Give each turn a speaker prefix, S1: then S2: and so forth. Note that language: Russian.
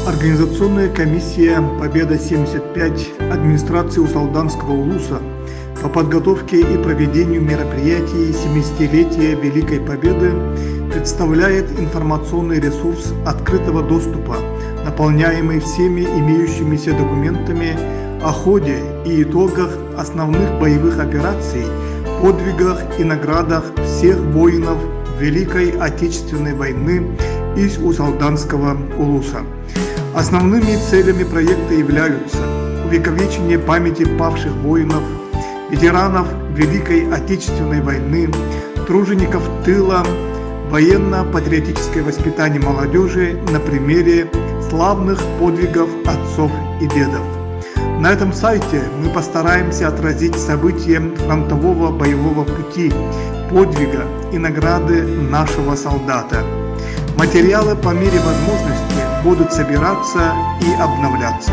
S1: Организационная комиссия «Победа-75» администрации Усалданского улуса по подготовке и проведению мероприятий 70-летия Великой Победы представляет информационный ресурс открытого доступа, наполняемый всеми имеющимися документами о ходе и итогах основных боевых операций, подвигах и наградах всех воинов Великой Отечественной войны из Усалданского улуса. Основными целями проекта являются увековечение памяти павших воинов, ветеранов Великой Отечественной войны, тружеников тыла, военно-патриотическое воспитание молодежи на примере славных подвигов отцов и дедов. На этом сайте мы постараемся отразить события фронтового боевого пути, подвига и награды нашего солдата. Материалы по мере возможности будут собираться и обновляться.